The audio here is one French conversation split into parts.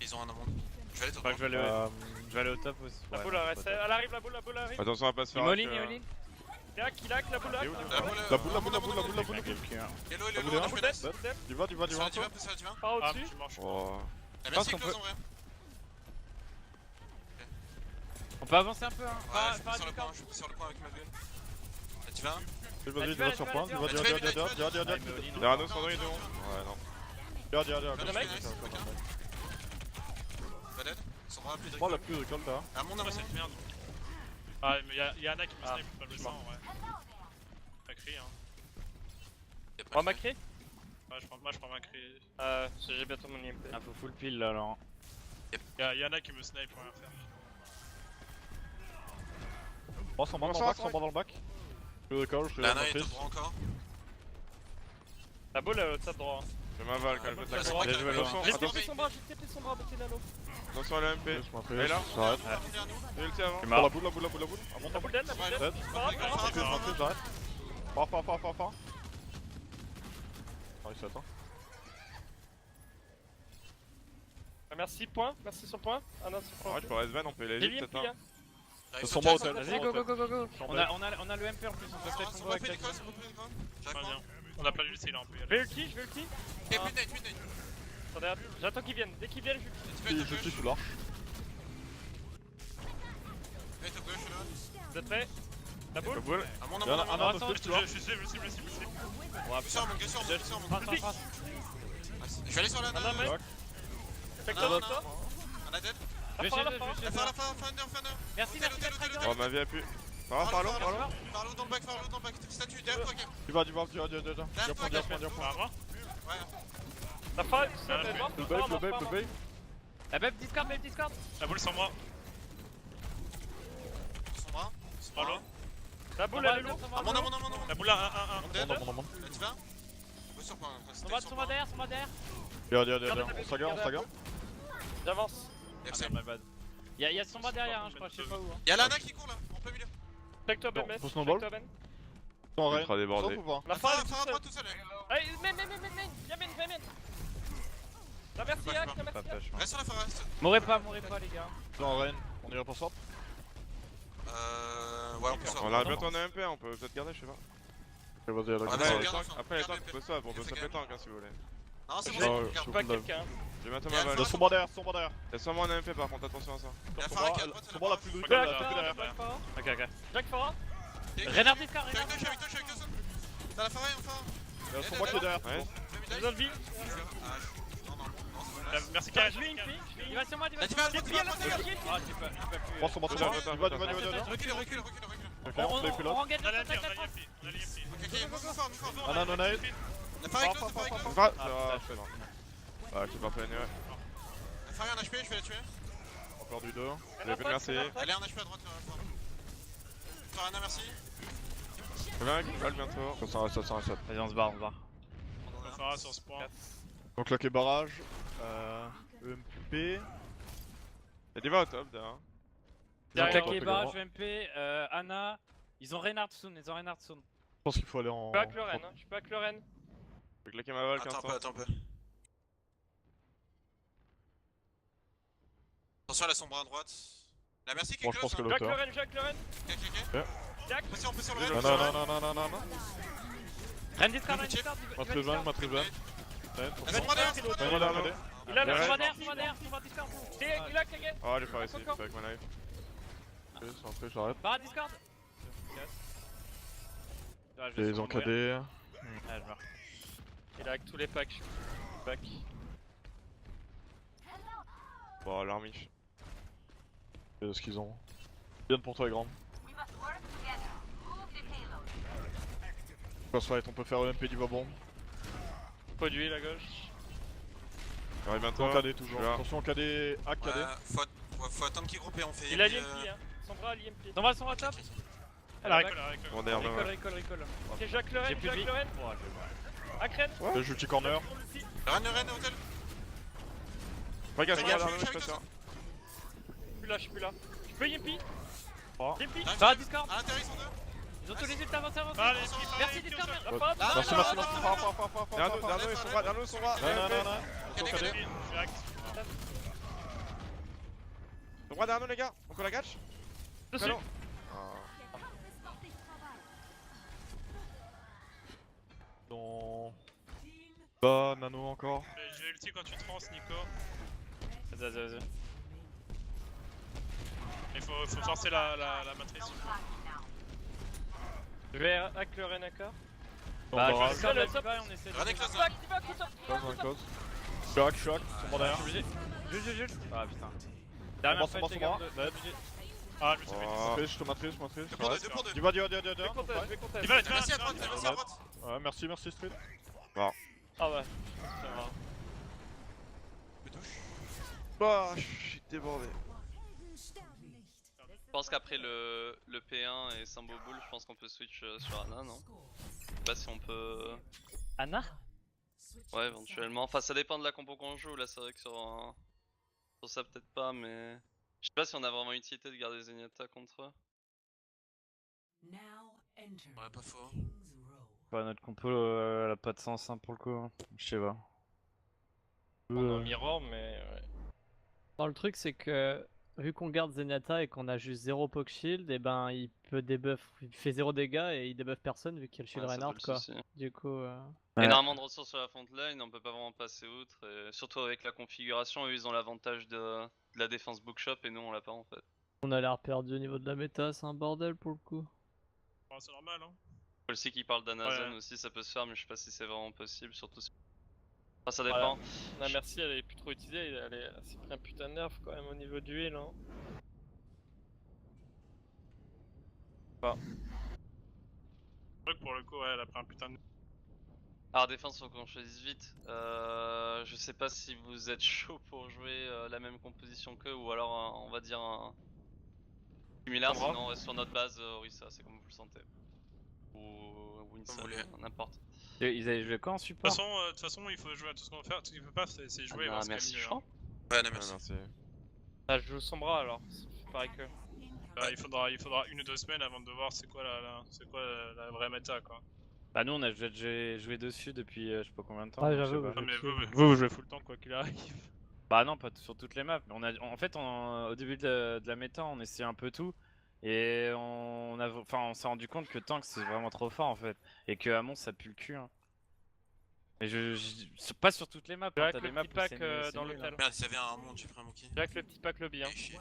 Ils ont un monde. Je vais aller top. Je vais aller au top aussi. La boule reste. Elle arrive, la boule arrive. Attention à pas se faire. Il all-in. Il hack, la boule hack. La boule. La boule. Hello, La boule je est me laisse. Du va. Sur la diva, Par au-dessus. Oh. La pense merci, qu'on close peut- en vrai. On peut avancer un peu, hein. Ouais, je suis pris sur le point, avec ma gueule. La diva. Vas-y, du va sur point. Du va. Les Rano sont dans les deux. Ouais, non. Le mec. Pas dead. Sombra plus de Moi la plus recall là. Un monde, un monde. Ah, mais y'a Anna qui me snipe, pas le sang, ouais. Macri, hein. On m'a créé. Ouais, moi je prends Macri. J'ai bientôt mon IMP. Ah, faut full pile là, alors. Y'a Anna qui me snipe, faut rien faire. Oh, son bras dans le bac. Plus recall, je suis Lana est top droit encore. La boule est au top droit. Je m'avale quand même. Son bras, J'ai joué attention. J'ai Attention, tapé son bras, j'ai tapé son bras, botté l'anneau. attention à la MP. Et là j'arrête. J'ai ulti avant. Pour la boule. La boule dead, la boule dead. Dead. J'arrête. Fort. Ah, il s'attend. Merci, point. Merci sur point. Ah non, c'est point. Ouais, je peux Sven, on peut les J'ai lire l'IMP, peut-être. hein. Son bras hôtel. Vas-y, go. On a le MP en plus, on peut peut-être combo avec la J'arrive Pas pas. bien. On a pas l'ulti là, on peut y Je aller. vais ulti, je vais ulti. Et plus nade. Attendez, j'attends qu'ils viennent. Dès qu'ils viennent, je ulti. Je suis sous l'arche. Et top gauche là. Vous êtes prêts? La boule? Un monde, Y'en a un attends, autre sous l'arche. Je suis cible. Sur mon. Passe. Je vais aller sur la Un nana. mec. Fais que Non, toi. On a dead. La fin, la fin. La fin, Thunder. Merci, Oh, ma vie a pu. Par l'eau. Farlo dans le back. Statue, derrière toi, game. Du va. Diapon. Bah, moi. Ouais. La fin, elle est morte. Le bait. La même Discord. La boule sans moi. Son bras. Pas l'eau. La boule, elle est lourde. Un monde. La boule là, 1-1. Dead. Mon. La diva. Go sur point. Son bas derrière. On s'agarre. J'avance. FC. My bad. Y'a son bas derrière, hein, je crois, je sais pas où. Y'a Lana qui court là, en plein milieu. Fais que toi, Non, Ben. faut snowball. Sans rain. Ultra débordé. Sauf ou pas? La fin, elle est Faire toute un point seule. tout seul. Allez, viens, La merci, Hack, la merci. Hack. Reste sur la forest. Mourrez pas, les gars. Sans rain. On irait pour swap. Ouais, on peut On a bientôt un MP, on peut peut-être garder, je sais pas. Vas-y, à la Ah, gueule. mais Après, garde, après les garde tanks, MP. on peut swap, on peut swap les tanks si vous voulez. Non, c'est Je bon. vais- Garde. Pas quelqu'un. J'ai bientôt Il y a ma un balle. Son bras derrière. Y'a sûrement un MP par contre, attention à ça. Y'a Son Farah bras qui est à droite. son bras la plus Ok, brutale, ok, la plus derrière. Ok. Jack Farah. Renard Discord, Je suis avec toi, T'as la forêt enfin. Son bras qui est derrière. Ouais. J'ai besoin de vie. Merci Je Karen. vais une fille. Il va sur moi, La diva, J'ai pris à la fin. Ah, j'ai pas pu. Prends son bras derrière. Du va. Recule. Ok, on fait plus là. On engage On a le l'IMP, contact. Ok, move fort. Ah non, nade. La forêt close. Ah, je fais non. Ouais, j'ai pas fait anyway. La forêt en HP, je vais la tuer. Encore du 2. J'ai fait merci. Elle est en HP à droite. Farana, merci. Je viens avec une balle bientôt. 707. Vas-y, on se barre. On fera sur ce point. Donc là, qui est barrage. EMP. Y'a des va au top derrière. Donc, Derrière, claqué barrage, MP, Anna. Ils ont Reinhardt soon. Je pense qu'il faut aller en. Je suis pas avec Lorraine. Je suis pas avec Lorraine. Je vais claquer ma balle 15 Attends temps. un peu. Attention à la sombre à droite. La merci qui est Bon, je pense close. que Jack l'auteur. Lorraine. Ok. Jack. On peut sur le Non, raid. non. Ren Discord. Matrivan. La sombre derrière. Ouais, là, regardez. Il a Ouais. son bras derrière. Discord. Il a claqué. Oh, j'ai pas réussi, c'est avec ma knife. Ok, c'est entré, j'arrête. Barre Discord. Les encadés. Ah, je meurs. Il a avec tous les packs. Pack. Bon, l'armiche. C'est ce qu'ils ont. Bien pour toi, les grands. Cross fight, on peut faire EMP du babon. Pot d'huile à gauche. J'arrive bientôt. Encadé toujours. Là. Attention, encadé. Hack, cadé. Faut attendre qu'il groupe et on fait. Il a l'IMP, hein. Son bras a l'IMP. Son bras top. Elle a recul. Bon, derrière ma balle. Recall. Ok, Jack Lorraine. J'ai plus de vie. Akren. Le ulti corner. Ren, hôtel. Regarde, Fais regarde, gaffe, je je suis pas suis sûr. Je suis plus là. Je peux IMP. Oh. IMP. Barre Discord. À l'intérieur, ils sont deux. Ils ont tous les ultis, avancez. Allez, Merci Discord. La fin. Merci. Derrière nous, ils sont droits, derrière nous, ils sont droits. Non. Cadé. Je suis actif. Droit derrière nous, les gars. On peut la catch? Dessus. Canon. Non. Bah, nano encore. Je vais ulti quand tu trans, Nico. Vas-y. Il faut forcer la matrice. Je vais hack le Renaka. Dans Bah, le je barrage. vais faire la Top. diva et on essaie de... Rennes close Diva, Diva, coup top. Close, on close. Je suis hack, son derrière. Jules. Ah putain. On Dernière va, fight, les gars. Dead. Ah, je me suis fait Oh. Matrice, je te matrice. Deux pour deux, deux pour deux. Diva. Je vais contest. Il va la Merci à droite, merci à droite. Ouais, merci Street. Ah ouais. Ça va. Je touche. Bah, je suis débordé. Je pense qu'après le P1 et Sambo Bull, je pense qu'on peut switch sur Ana, non? Je sais pas si on peut... Ana? Ouais, éventuellement. Enfin, ça dépend de la compo qu'on joue. Là, c'est vrai que sur ça, peut-être pas, mais... Je sais pas si on a vraiment utilité de garder Zenyatta contre eux. Ouais, pas faux. Bah, notre compo, elle a pas de sens hein, pour le coup. Hein. Je sais pas. On a un mirror, mais ouais. Non, le truc c'est que vu qu'on garde Zenyatta et qu'on a juste 0 poke shield, et ben il peut debuff, il fait 0 dégâts et il debuff personne vu qu'il y a le shield Ouais, ça Reinhardt peut le quoi. souci. Du coup, Énormément de ressources sur la front line, on peut pas vraiment passer outre. Et surtout avec la configuration, eux ils ont l'avantage de la défense bookshop et nous on l'a pas en fait. on a l'air perdu au niveau de la méta, c'est un bordel pour le coup. Oh, c'est normal, hein. Je sais qu'ils parlent d'Amazon Ouais. aussi, ça peut se faire, mais je sais pas si c'est vraiment possible, surtout si... Enfin, ça dépend. La merci, elle est plus trop utilisée. Elle s'est pris un putain de nerf quand même au niveau du heal. Hein. C'est vrai que pour le coup, ouais, elle a pris un putain de. Alors défense, faut qu'on choisisse vite. Je sais pas si vous êtes chaud pour jouer la même composition qu'eux ou alors on va dire un similaire, Sandra. sinon on reste sur notre base Orisa, c'est comme vous le sentez. Ou Winston, Comme vous voulez. n'importe. Ils avaient joué quoi en De support? toute façon, il faut jouer à tout ce qu'on veut faire. Tout ce qu'il faut pas, c'est jouer. Ah, voir ce merci, qu'il y a je mis, crois. Ouais, non, Ouais, merci. merci. Ah, je joue Sombra alors. C'est pareil que. Il faudra 1 ou 2 semaines avant de voir c'est quoi la vraie méta quoi. Bah nous on a déjà joué dessus depuis je sais pas combien de temps. Ouais, donc je sais j'avoue, pas. ouais. Non, mais vous jouez full le temps quoi qu'il arrive. Bah non, pas sur toutes les maps. Mais en fait, au début de la méta, on essayait un peu tout. Et on s'est rendu compte que Tank c'est vraiment trop fort en fait. Et que Amon ça pue le cul. Hein. Mais pas sur toutes les maps. Je Hein, hack t'as le des maps petit où pack c'est dans nul, l'hôtel. hein. Merde, s'il y avait un monde, j'ai pris un monkey. J'ai hack le petit pack lobby. Hein. Eh, chier.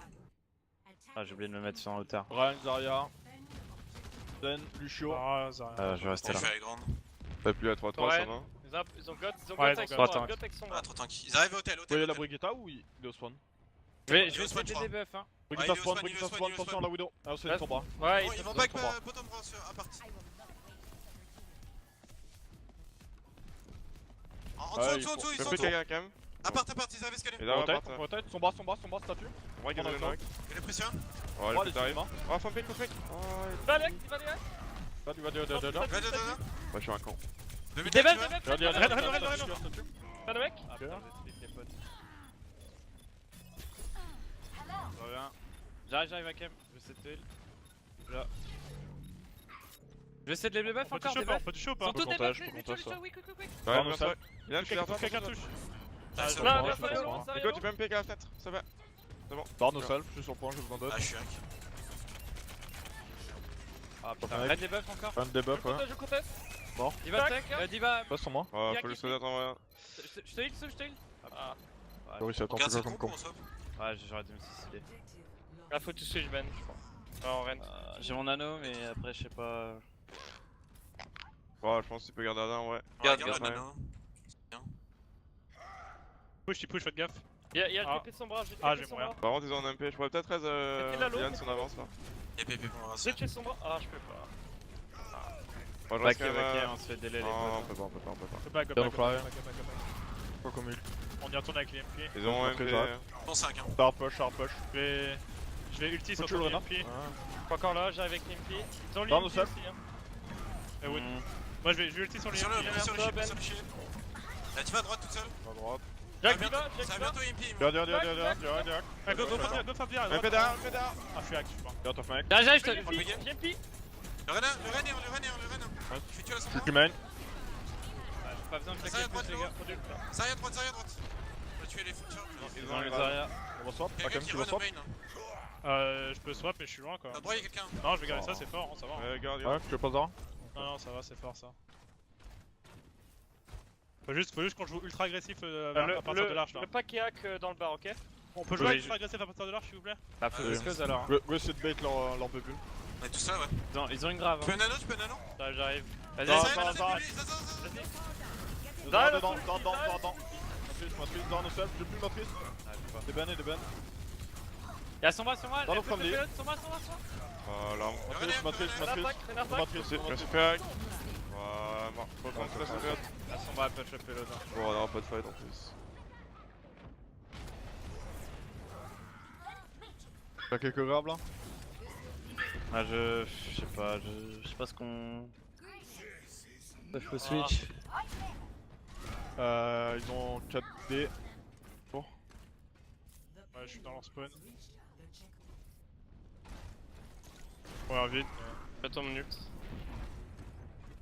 Ah, j'ai oublié de me mettre sur un hauteur. Ryan, Zarya. Den, Lucio. Ah, ça rien. Je vais rester Bon, je là. vais aller grande. T'as plus à 3-3, ça va? Ils ont got Ouais, avec ils ont Sombra. got. Got avec Sombra. Ah, trop tanky. Ils arrivent au hôtel, Vous voyez la hôtel. Brigitta ou il est au spawn? Je vais Spawn, essayer de je crois. les debuff. Hein. Brigitta il est au spawn, spawn, Brigitta il est au spawn, spawn. attention la Widow. Ah, c'est Ouais. son bras. Ouais, Bon, il ils vont ils back sont bas. bottom bras à partie. En Ouais, dessous, ils Je sont peux en dessous. quelqu'un quand même. À part, ils avaient escalé. Et là, on Rotate, part. rotate, son bras, statue. Ouais, il y en a Pendant un. le Il est pression. Ouais, Oh, le les fait arrive. mains. Oh, faut fake. Oh, va aller, il va aller. Là, tu vas dire. Là, là. ouais, je suis un con. Deux Il minutes, déballe, tu vois. déballe. Regarde, Statue. Pas de mec. Ah putain, j'ai split les potes. Je reviens. J'arrive à cam. Je vais essayer de te heal. Là. Je vais essayer de les buff On peut encore. toucher Des pas, on buffs. peut toucher ou Ils pas sont tous des contest, buffs. je peux Lucio, contest, Lucio, quick. Ouais, non, bien ça- sûr. Il a je suis là, Quelqu'un touche. Ah, c'est Là, bon. là, je fais ça ça. va. Nico, tu peux me piquer à la fenêtre, ça va. Barre nos self, je suis sur le point, j'ai besoin Ah, d'aide. je suis hack. Ah putain, Mec. arrête les buffs encore. Fin de debuff, ouais. Je conteste. Diva Tac. tech, Diva. Passe sur moi. Ouais, Y'a faut le qui sauver en vrai. Je te heal, je te heal. Ah, J'ai réussi à attendre Regarde, plus c'est comme con con. qu'on swap. Ouais, j'aurais dû me suicider. là faut toucher je ban, je crois. Ah, on rent. J'ai mon anneau, mais après, je sais pas. Ouais, je pense que tu peux garder un, ouais. Garde, Regarde le garde. nano. Push, faites gaffe. Il y a Ah. le TP Sombra, j'ai Ah, TP j'ai Sombra. Par contre, ils ont un MP. Je pourrais peut-être Mettez la low, Yann son avance là. Y'a PP pour me J'ai rassurer. tué Sombra. Ah, je peux pas. Moi, je Back, reste quand même. on se fait délai les Non, on potes. peut pas. Go back, go Down back, fly. go back, go back, go back. Quoi comme ult. On y retourne avec les MP. Ils ont un Après, MP. j'arrête. Bon 5 hein. Hard push. Je vais ulti sur Faut tuer ton le renard. MP. Pas encore là, j'arrive avec l'IMP. Ils ont Dans l'IMP le aussi. Hein. Eh oui. Mm. Moi je vais ulti sur les Sur le, MP. sur le shield, sur le shield. Là, tu vas à droite toute seule. À droite. Jack Ça va Diva, bientôt- Jack Ça va Diva. bientôt MP. Direct. Ah, go Fab bien. MP derrière, MP derrière. Ah, je suis hack, je crois. Regarde, top mec. J'arrive, je te. On le begin. JMP. Le Ren, Je fais tuer la Je suis Sombra. qui main. Pas besoin de Ça y est, plaquer droite, plus, les gars. Zarya droite. On va tuer les full charge. Ils ont les arrières. On va swap. Quelqu'un Akam qui qui va run au swap. main. Je peux swap mais je suis loin quoi. T'as droit, y'a quelqu'un. Non, je vais garder ça, c'est fort, hein, ça va. Hein. Ouais, garde, Ouais, je te pose un. Non, ça va, c'est fort ça. Faut juste qu'on joue ultra agressif à partir de l'arche là. Le pack est hack dans le bar, ok? On peut jouer ultra agressif à partir de l'arche s'il vous plaît? Bah, faut juste alors. Go essayer de bait leur bubule. On est tout seul, ouais. Ils ont une grave. Tu peux un nano, tu peux un nano? Là, j'arrive. Vas-y, Non, Ça, attends, ça, attends. ça, ça, ça, ça. Dedans. Matrice, dans nos selfs, j'ai plus matrice. Des ban. Y'a son bras, Dans le friendly. Voilà. Matrice. Merci Ferrag. Voilà, faut qu'on se laisse en fait. Y'a son bras, elle peut choper l'autre. Bon, on aura pas de fight en plus. T'as quelques grabs là? Ah, je sais pas, je sais pas ce qu'on. Bah, je peux switch. Ils ont 4D. Ouais, je suis dans leur spawn. Ouais, vite. Je tombe nu.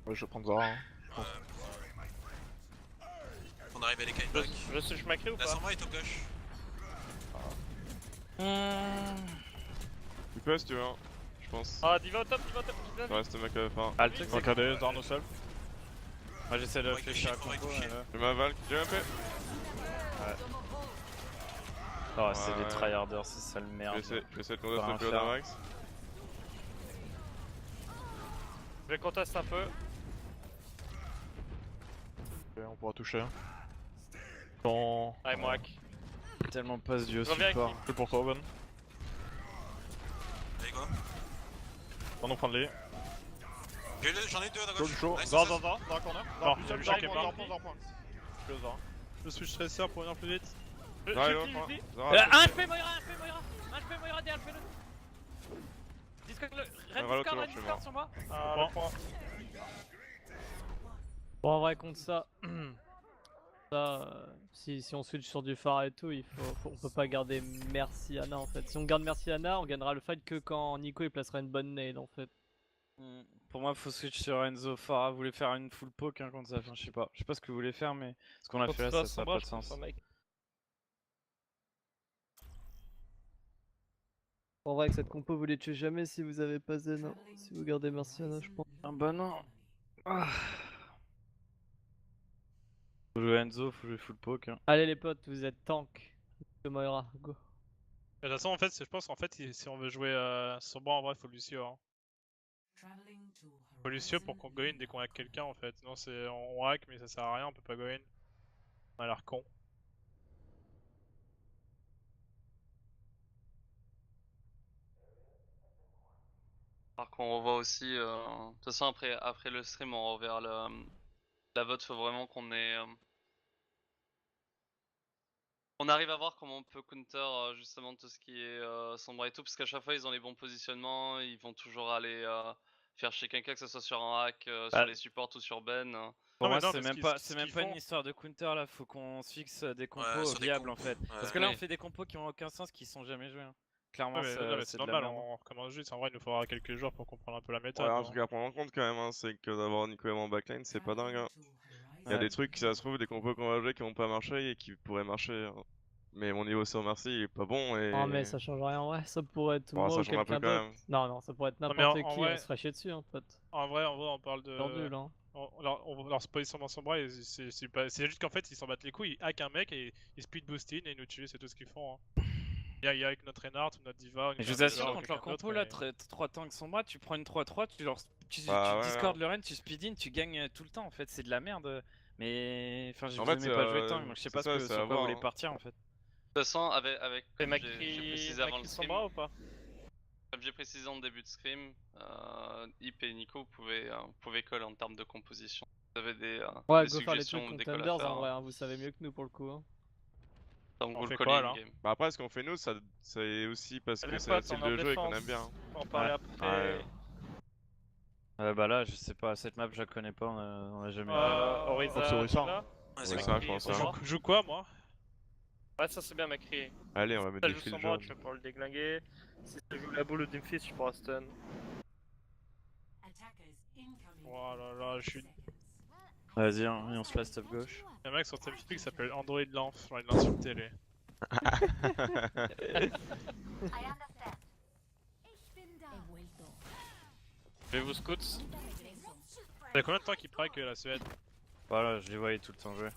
Ouais, je vais prendre Zara. Hein. On arrive à les kites. Je switch ma clé ou La pas? Sombra est au gauche. Tu peux si tu veux, hein. Je pense. Ah, Diva au top, Diva. Il reste mec à la fin. Ah, le truc, Ils ont c'est que 4D, dans nos selfs. moi j'essaie de Faudrait que réfléchir à je faudrait combo. que je mais- J'ai ma valve, j'ai un P. Oh, c'est Ouais. des tryharders, c'est ça le merde. Je vais essayer de contester Pas le un PO fer. d'Amax. Je vais contester un peu. Ok, on pourra toucher. Hein. Dans... Allez, moi hack. Tellement pas ce duo Je reviens avec support. C'est pour toi, Ben. Allez, go. Dans nos friendly. J'en ai deux à Chaud, gauche. chaud. Nice, Dans nice, un corner. Non, Plus j'ai seul, vu Zara, Jacques est Zara, mort. Zara. Je suis Zara. Je switch tracer pour venir plus vite. Je Zara, kill, il va, easy. Zara, Un HP Moira, un HP Moira derrière, fais-le. Discord, Ralo, Red toujours, je suis Discord mort. sur moi. Ah, Bon. le point. Bon, en vrai, contre ça, si on switch sur du phare et tout, on peut pas garder Merciana en fait. Si on garde Merciana, on gagnera le fight que quand Nico il placera une bonne nade en fait. Pour moi, faut switch sur Enzo. Farah voulait faire une full poke hein, contre ça. Enfin, je sais pas ce que vous voulez faire, mais ce qu'on a fait là, ça a pas de sens. En vrai, que cette compo vous les tuez jamais si vous avez pas Zen. Hein. Si vous gardez Merciana, je pense. Ah bah non. Ah. Faut jouer Enzo, faut jouer full poke. Hein. Allez les potes, vous êtes tank. De Moira, go. De toute façon, en fait, je pense qu'en fait, si on veut jouer sur bras, en vrai, faut Lucio. Hein. Faut Lucio pour qu'on go in dès qu'on hack quelqu'un en fait. Sinon, on hack, mais ça sert à rien, on peut pas go in. On a l'air con. Alors qu'on revoit aussi, de toute façon après le stream on reverra la vote, faut vraiment qu'on ait... On arrive à voir comment on peut counter justement tout ce qui est Sombra et tout, parce qu'à chaque fois ils ont les bons positionnements, ils vont toujours aller faire chez quelqu'un, que ce soit sur un hack, sur les supports ou sur Ben. Pour Non, moi, mais non, c'est parce même pas, ce c'est même qu'ils pas font- une histoire de counter là, faut qu'on se fixe des compos sur des viables en compos. fait. Ouais. Parce que là, Oui. on fait des compos qui ont aucun sens, qui sont jamais joués. Hein. Clairement, Ouais, mais, non, mais c'est c'est de la normal, merde. on recommence juste. En vrai, il nous faudra quelques jours pour comprendre un peu la méthode. Ouais, un hein. truc à prendre en compte quand même, hein, c'est que d'avoir Nico et moi en backline, c'est pas dingue. Hein. Il y a Ouais. des trucs, ça se trouve, des compos qu'on va jouer qui vont pas marcher et qui pourraient marcher. Hein. Mais mon niveau sur Merci il est pas bon et. Oh, mais ça change rien en vrai, ça pourrait être Bon, moi ça ou change un peu quelqu'un quand d'autre. même. Non, ça pourrait être mais n'importe en qui, vrai- on se ferait chier dessus, hein, pote. En vrai, on parle de. Nul, hein. Leur position dans son bras, c'est juste qu'en fait, ils s'en battent les couilles, ils hack un mec et ils speed boostent in et ils nous tuent, c'est tout ce qu'ils font. Hein. Il y a avec notre Reinhardt ou notre Diva. Mais je vous assure, contre leur compo là, 3 tanks sont moi, tu prends une 3-3, tu Bah, ouais, discordes le Ren, tu speed in, tu gagnes tout le temps en fait, c'est de la merde. Mais enfin, je En vous fait, aimais pas jouer tant, donc je sais c'est pas ça, sur c'est à quoi voir, vous voulez hein. partir en fait. De toute façon, avec Et comme j'ai précisé avant le son stream, bras ou pas? comme j'ai précisé en début de stream, Hip et Nico pouvaient coller en termes de composition. Vous avez des Ouais, des go faire les suggestions trucs ou des calls à contenders faire, en vrai, hein, vous savez mieux que nous pour le coup. Hein. donc On vous fait le quoi, collez là in-game. Bah après, ce qu'on fait nous, c'est aussi parce que Les c'est un potes, style on est en de jeu et qu'on défense. aime bien. Hein. On va en parler après. Ouais. Bah là, je sais pas, cette map je la connais pas, on a jamais. Oriza, c'est Orisa. tu l'as? Ouais, C'est c'est ça, je pense. Hein. Je joue quoi moi? Ouais, ça c'est bien Macri. Allez, on va mettre Ça des joue fils sans moi, jaunes. tu vas pouvoir le déglinguer. Si tu joues la boule ou Doomfist, tu pourras stun. Oh là là, je suis. Vas-y, hein, et on se passe top gauche. Il y a un mec sur TeamSpeak qui s'appelle Android Lanf, j'ai envie de l'insulter lui. Je vais vous scout. Ça fait combien de temps qu'il prague la Suède? Voilà, je les voyais tout le temps jouer.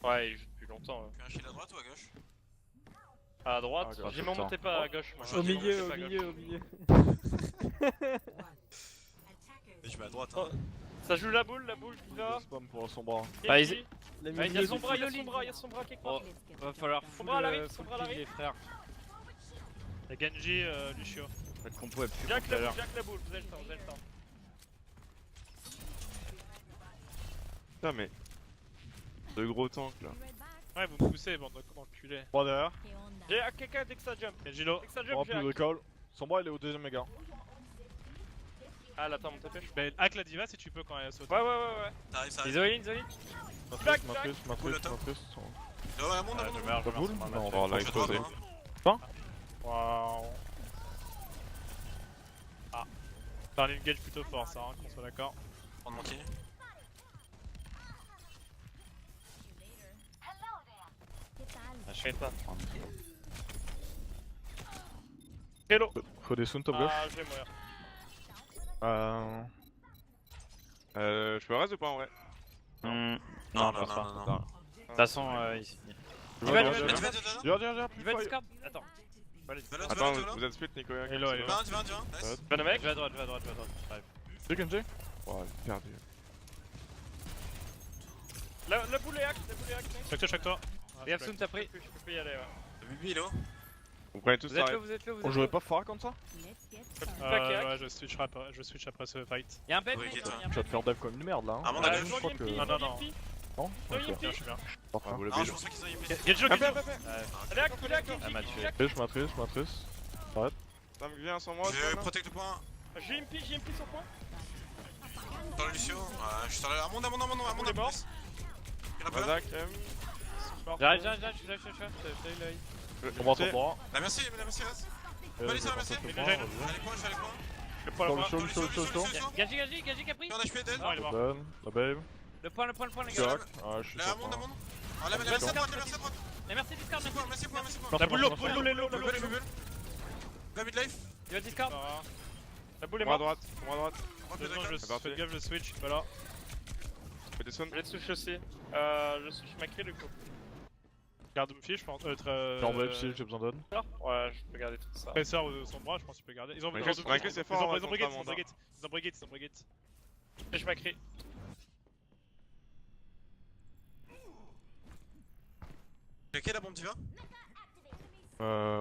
Ouais, il joue depuis longtemps. Un shield à droite ou à gauche? À droite, Ah, gauche, j'ai tout le montez temps. pas à gauche. moi. Au J'ai milieu, monté au pas à milieu, gauche. au milieu. Et je mets à droite. Hein. Ça joue la boule qui va. Spam pour son bras. Ah, Kenji. Les Ah, il y milieux a son du bras, il y a filet. son bras, il y a son bras quelque part. Va falloir Son bras à l'arrêt, son full bras à l'arrêt. pick, les frères. Y'a Genji, Lucio. Peut-être qu'on pouvait plus Jack tout à l'heure. la boule, vous avez le temps, vous avez le temps. Putain, mais. De gros tanks là. Ouais, vous me poussez, bande d'enculés. 3 derrière. J'ai quelqu'un dès que ça jump. Genji low. Dès que ça On jump, aura j'ai plus de hack. recall. Son bras il est au deuxième méga. Ah, là, attends, mon TP. Ben, hack la diva si tu peux quand elle saute. Ouais. T'arrives, ça arrive. Isoline, isoline. Jack, Matrice. Cool, le top. Oh, la monde, Ouais, la je monde. meurs, je Pas boule meurs. Non, Oh, là, Je il droite, posé. hein. Waouh. Ah. C'est un engage plutôt fort ça, hein, qu'on soit d'accord. Prendre mon kill. Je sais pas. Hello. Faut des soon top gauche. Ah, je vais mourir. Je peux reste ou pas en vrai? Non, Non, je pense pas. non. De toute façon, ici. Tu vas, vas, tu tu vas, vas. Tu vas, Viens. Il va Discord. Attends. tu vas, Attends, vous êtes split Nico. Hello, hello. Tu vas, nice. Pas de mec. Je vais à droite, je vais à droite, je vais à droite. J'arrive. C'est Kenji. Oh, perdu. La boule est hack, Chaque toi. Regarde, Soon, t'as pris. Je peux plus y aller, ouais. Le Bibi, il est haut. Vous prenez tous Vous êtes la là, vous êtes là, vous êtes On là. jouerait pas fort comme ça? Ouais, je switch après ce fight. Y'a un bed, Oui, mec. ok, Y'a un Tu vas te bed. faire dev comme une merde là. Hein. Ah, mon Ah, gars, je je vois crois Yimpi, que- je Non, vois non, non. Yimpi. Non. Non, Ok. Yimpi. Je suis bien. Parfait. vous le Ah, je build. pensais qu'ils ont eu Genji, Hop, Genji. hop, hop. Allez, hack, il est hack, Ah, Mathieu. Yimpi. Matrice. Sam vient sans moi. Je Sam. protect le point. J'ai Yimpi sur point. Dans le Lucio. Ouais, je suis sur la. Amon, Il est mort. Il a pas. Razak, J'arrive, je l'œil. On va son bras. La merci, reste. Allez, ça va, merci. Je Je suis à l'écoin. Le point, le point. Sur le show. Gaji Capri. On a HP dead. Non, il est mort. Donne. La babe. Le point, les Sur gars. la- Ah, je suis La sur Amon. le Ah, la merci à droite, la merci à droite. Et merci Discord, Merci point. La boule low, Attention, boule low, les low, les low, les low. Va midlife. Il va Discord. La boule est Moi à morte. droite. Deux secondes, je Attends, fais gaffe, je switch, pas là. Fais des sons. Je les touche aussi. Je switch Macri du coup. Garde Doomfist, je pense. J'ai en web si j'ai besoin d'aide. Ouais, je peux garder tout ça. Presseur son bras, je pense qu'il peut garder. Ils ont Macri, Macri, c'est fort, ouais, Ils ont brigade, contre Amanda. ils ont brigade. Je Macri. J'ai quelle la bombe diva?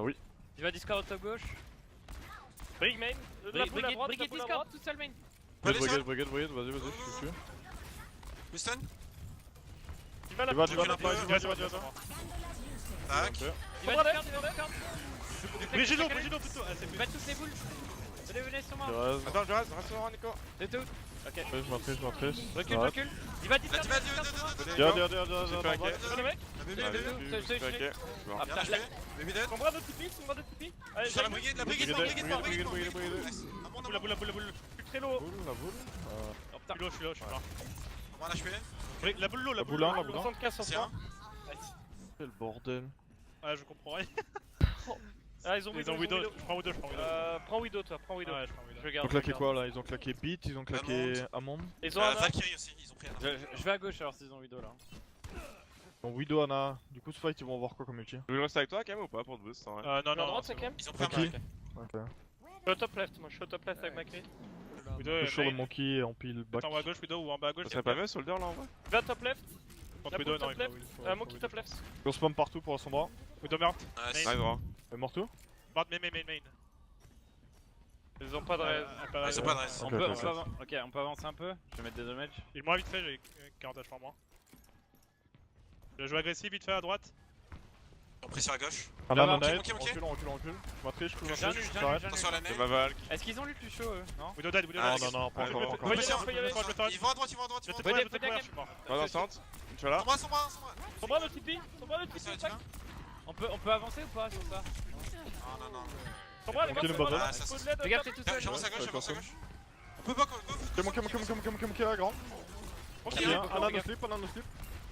Oui. Il va Discord au top gauche. Brig main. La boule à droite, la Brigade boule à Discord, droite. tout seul main. Allez, ça. Brigade, vas-y, je suis dessus. Winston. Il va la Il va, boule. il va, Tu vas. Tac. Il va Discord. Brigido plutôt. Ah, c'est Il va tous les boules. Venez sur moi. Je reste. Attends, je reste sur moi, Nico. C'est tout. Matrice. Recule. Il va La Discord. diva, J'ai fait un quai. Le mec. La bébé, Ouais, bébé. deux. J'ai fait un quai. Je suis mort. Après, Bien HP. Bébé dead. Son bras de Tipeee. Allez, Sur la Jack. brigade, Nice. Amon, La boule. Je suis très low. La boule. Je suis là, je suis mort. On va un HP. La boule low, La boule 1, la boule 1. 75 sur C'est point. un. Quel bordel. Ah, je comprends rien. Ah, ils ont Ils ont Widow. Je prends Widow. Prends Widow, toi. Prends Widow. Ouais, je prends Je Widow. Ils garde. ont claqué quoi là? Ils ont claqué Beat, ils ont claqué Amon. Ils ont un. Valkyrie aussi, ils ont pris un. Je vais à gauche alors s'ils ont Widow là. Donc Widow, Anna. Du coup, ce fight, ils vont voir quoi comme ulti? Tu veux rester avec toi, Cam, ou pas pour te boost en vrai? Non, À non. droite, c'est quand même. Ils ont pris un Qui? marque. Ok. Je suis au top left, moi. Je suis au top left avec Macri. Widow Je est suis sur le main. monkey en pile back. En haut à gauche, Widow ou en bas à gauche. Ça serait pas mieux Soldier là en vrai? Va top left. Contre La Widow, boule non, top il faut. left. il faut Monkey Widow. top left. On spam partout pour son bras. Widow meurt. Nice. Ouais, droit. Et mort tout? Main. Ils ont pas de raise. Ah, ils ont pas de reste. On peut avancer un peu. Je vais mettre des dommages. Il moi vite fait, j'ai 40 HP en moins. Je joue agressif vite fait à droite. Ils ont pris sur la gauche. Anna, Ok, non, ok. recule. Matrice, je J'en ai, t'arrête. Attention à la C'est nez. ma Valk. Est-ce qu'ils ont lu plus chaud eux? Non? Widow dead, Widow Ah, dead. Non, pas encore. On peut y aller. Je vais faire Ils vont à droite, Je te Ouais, prends, ouais, je te prends, je suis mort. Pas d'enceinte. Une fois là. Son bras. Son bras de Tipeee. Son bras de Attention à Tipeee. la diva. On peut avancer ou pas sur ça? Non. Son bras, les Ok, gars. le son bras, buzzer. là. Ah, ça, Faut ça. de l'aide, Regarde, top. t'es tout seul. J'avance à gauche. Ouais, On peut pas go. Come là, grand. Ok, Bien, Anna no slip.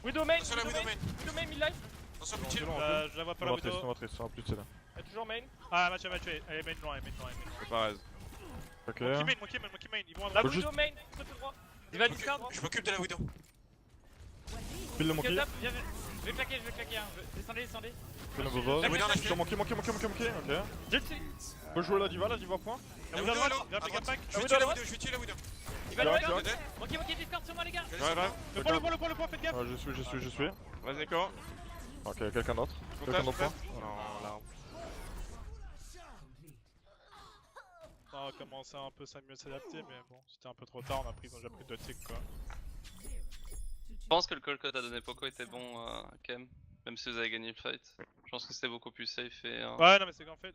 Widow main. Attention à la Widow main. Widow main, midlife. Attention au chill. Je la vois pas la Widow. Matrice, ça va plus de celle-là. Elle est toujours main. Ah, match, elle est main loin. C'est pas raise. Ok. Monkey main, ils vont à La droite. Widow main, côté droit. Diva discard. Je m'occupe de la Widow. Pile le monkey. Je vais claquer, hein. Descendez. Pile le bobo. La Widow en HP. Sur monkey. Ok. J'ulti. On peut jouer la diva point. La La Widow Widow à là, droite, à viens droite. back. Je vais tuer la Widow. Diva Direct, discard. direct. Monkey discard sur moi, les gars. Ouais. Le point, faites gaffe. Je suis. Vas-y, Nico. Ok, quelqu'un d'autre. Montage, Quelqu'un d'autre frère. point. Non, là. On a commencé à un peu mieux s'adapter, mais bon, c'était un peu trop tard, on a déjà pris 2 ticks quoi. Je pense que le call que t'as donné Poco était bon, Kem. Même si vous avez gagné le fight. Je pense que c'était beaucoup plus safe et. Ouais, non, mais c'est qu'en fait,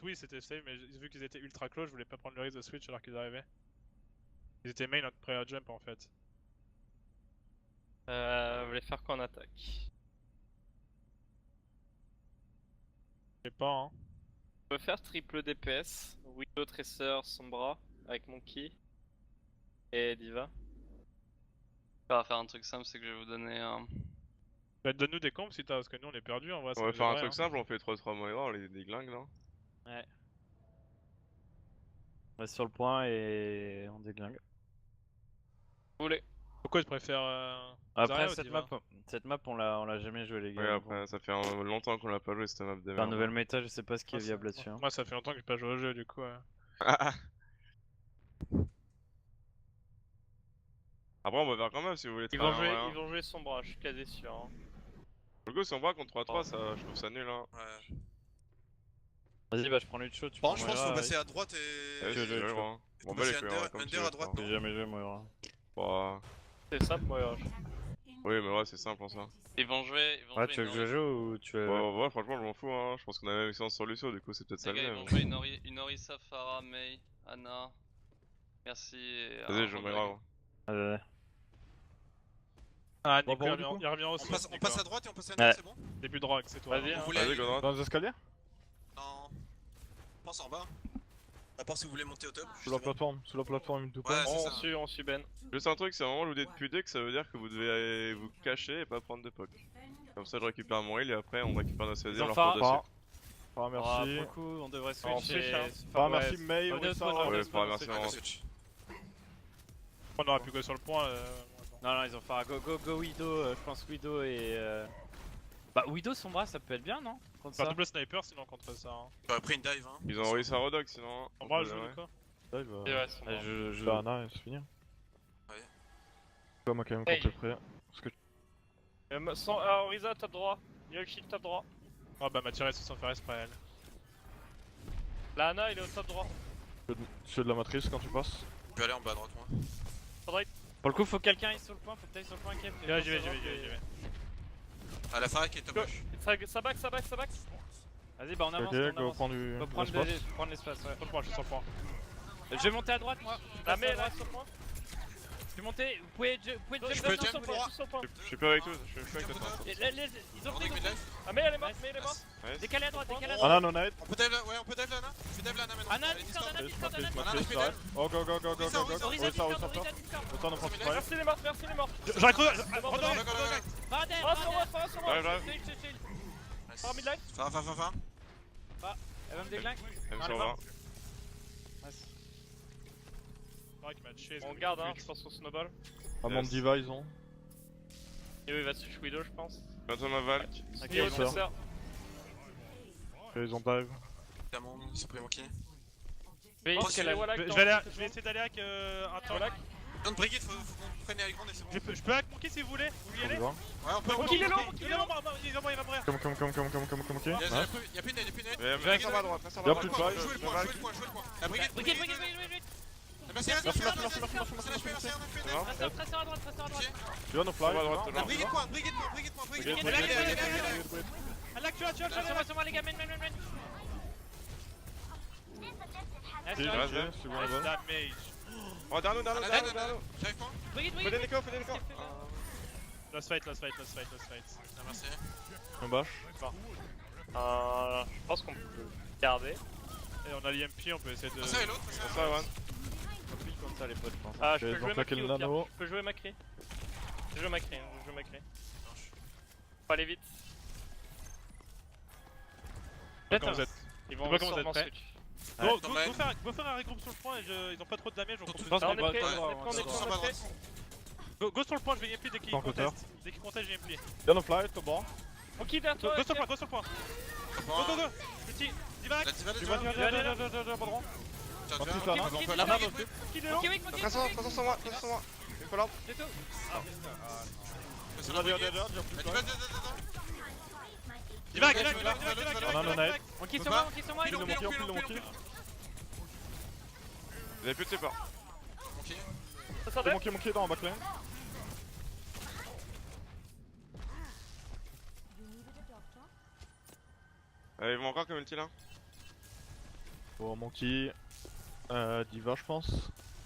oui, c'était safe, mais vu qu'ils étaient ultra close, je voulais pas prendre le risque de switch alors qu'ils arrivaient. Ils étaient main prêts à jump en fait. Vous voulez faire quoi en attaque? Je sais pas, hein. On peut faire triple DPS, Widow, Tracer, Sombra, avec Monkey et Diva. On va faire un truc simple, c'est que je vais vous donner un. Bah, donne-nous des combs si t'as, parce que nous on est perdus en vrai. On va faire un truc simple, on fait 3-3 Moira, on les déglingue là. On reste sur le point et on déglingue. Vous voulez? Pourquoi je préfère. Après, Zarya ou Diva? cette map, on l'a jamais joué, les gars. Ouais, après, ça fait longtemps qu'on l'a pas joué cette map de Enfin, merde. nouvelle méta, je sais pas ce qui est Moi, ça- viable là-dessus. hein. Moi ça fait longtemps que j'ai pas joué au jeu du coup. Après, on va faire quand même si vous voulez Ils vont travailler jouer, en vrai, ils vont jouer Sombra, je suis quasi sûr. Hein. Le go, si on voit contre 3-3, ça, je trouve ça nul hein. Ouais. Vas-y, bah je prends Lucho, tu Bon, prends je pense qu'il Moira, faut passer ouais. à droite et. Ouais, je- je je- vois. faut Bon, bah, les passer couilles, under, comme tu under veux, à droite, frère. J'ai jamais joué Moira. Bah, C'est simple, moi. oui, mais ouais, c'est simple en ça. Ils vont jouer. Ouais, tu veux que je joue ou tu veux. Ouais, franchement, je m'en fous hein. Je pense qu'on a la même expérience sur Lucio, du coup, c'est peut-être ça Les le gars, ils même. vont jouer une Orisa, Pharah, Mei, Anna. Merci et. Vas-y, je Moira. Ouais. Ah, Bon, Nico, bon, il du coup. revient aussi. On passe à droite et on passe à under, Ouais. c'est bon? Début drogue, c'est toi. Vas-y, hein. hein. Vous voulez Vas-y, aller go Dans les escaliers? dans. Pense en bas. À part si vous voulez monter au top. Sous la plateforme, une tout Ouais, c'est ça. On suit Ben. Juste un truc, c'est vraiment l'oudet de puder que ça veut dire que vous devez aller vous cacher et pas prendre de poke. Comme ça, je récupère mon heal et après, on récupère notre CD, Ils on ont leur Pharah. court dessus. Ah, Ah, merci. pour le coup, on devrait On switch. switch, hein. Ah, merci May, on oui, est ça spawn, va. on Ouais, est Pharah, spawn, merci, on Ouais, vraiment. go switch. On aurait pu go sur le point. Non, ils ont Pharah. Go Widow, je pense Widow et. Bah, Widow, Sombra, ça peut être bien, non? Contre Faire ça. double sniper sinon contre ça. Hein. J'aurais pris une dive, hein. Ils ont réussi à Rodog sinon. On va Ouais. jouer quoi? Ouais, bah. Et ouais, Sombra. Je. Bah, non, c'est fini. Ouais. Toi, moi, quand même, Hey. quand t'es prêt. Parce que Sans Orisa, top droit. Yoshi, top droit. Ah bah, m'a tiré sans faire exprès elle. La Anna, il est au top droit. tu fais de la matrice quand tu passes. Je vais aller en bas à droite, moi. Pour le coup, faut quelqu'un aille sur le point, faut que t'ailles sur le point, Kev. Là, j'y vais. Ah, la Pharah qui est top Go. gauche. Ça back. Vas-y, bah on avance, Ok, on go avance. prendre du. Faut prendre l'espace. prendre l'espace, ouais. Sur le point, je suis sur le point. Je vais monter à droite, moi. La Mei, elle reste sur le point. Je vais monter, vous pouvez jump peux sur le jump point. sur le point. Sur le point. Je suis pas avec tous, je suis pas avec toi. Et ils ont On pris est mid life. Ah, Mei, elle est morte. Ouais. Décalé à droite, décalé à Ah droite. non, non, On peut dive là, ouais, on peut dive là, Anna. Je vais dive là, Anna maintenant. Anna, Allez, Discord, Anna, Discord. Discord, Anna. Anna, je vais dive. Oh, go, go, go, go, go, go. Orisa, Orisa, Oui, ça, oui, Discord, ça, Orisa, Discord. Autant de prendre Merci les morts. J'aurais cru. Redog, redog. Radel, Ah, sur moi, sur moi. Ouais, ouais. chill. Par midlife. Pharah. Elle va me déglingue. Même Allez, sur va. 20. On garde, hein, je pense qu'on snowball. À mon diva, ils ont. Et oui, il va switch Widow, je pense. Bientôt ma Valk. Ok, ça. Tracer. Et ils ont dive. Évidemment, ils sont pris mon kill. Je vais Pense essayer qu'elle Wallach. Je vais essayer d'aller avec un tank. Don't break it, faut qu'on prenne les grande et c'est bon. Je peux avec Monkey si vous voulez. Vous y allez? Ouais, on peut. Monkey, il est low, Il va mourir. Comme, ok. Y'a plus une aide. Reste sur ma droite, reste sur ma Y'a droite. plus de fight. Jouez le point. La brigade. Brigade. Merci, Tracer à droite. Tu vas nous fly. Sur ma droite, La toujours. brigade point. Sur moi, les gars, main. Si, Reste ok, là. c'est bon, là-bas. Damage. Oh, derrière nous. J'arrive pas. Fais des Nico. Last fight. Ah, merci. On bâche. Je pense qu'on peut garder. Et on a l'IMP, on peut essayer de. Ça et l'autre. C'est ça, One. Comme ça, les potes, je pense. Ah, je Ok, peux ils ont jouer claqué Macri le au pire. nano. Je peux jouer Macri. Je joue Macri. Faut aller vite. Comment vous êtes Ils vont sais pas comment vous sûrement êtes prêts. switch. Go faire un regroupe sur le point, ils ont pas trop de damage, donc on peut... Je pense Ah, qu'on on est va prêt, pas on est avoir- prêt, on est Tous en prêt, bas on à est droite. prêt. Go sur le point, je vais gameplay dès qu'il Tant que conteste. Dès qu'il conteste, j'ai gameplay. Bien au fly, top bas. Monkey derrière toi. Go sur le point, go sur le point. Go. Petit, Divac. La diva, la Tu diva. vas, pas droit. Tiens, Marquis, tiens. là, On Monkey, peut la la main faire. aussi. Monkey de l'eau. Attention sur moi, Il faut l'arbre. C'est tout. C'est Tu vas la dire, brigade. dire La plus diva, fly. Divac. On a le knight. Monkey sur moi, Monkey sur moi. Pile le monkey, pile le monkey. Vous avez plus de support. Ok. Ça sort Le de. monkey dans la backline. Ils vont encore comme ulti là. Bon, monkey. Diva, je pense.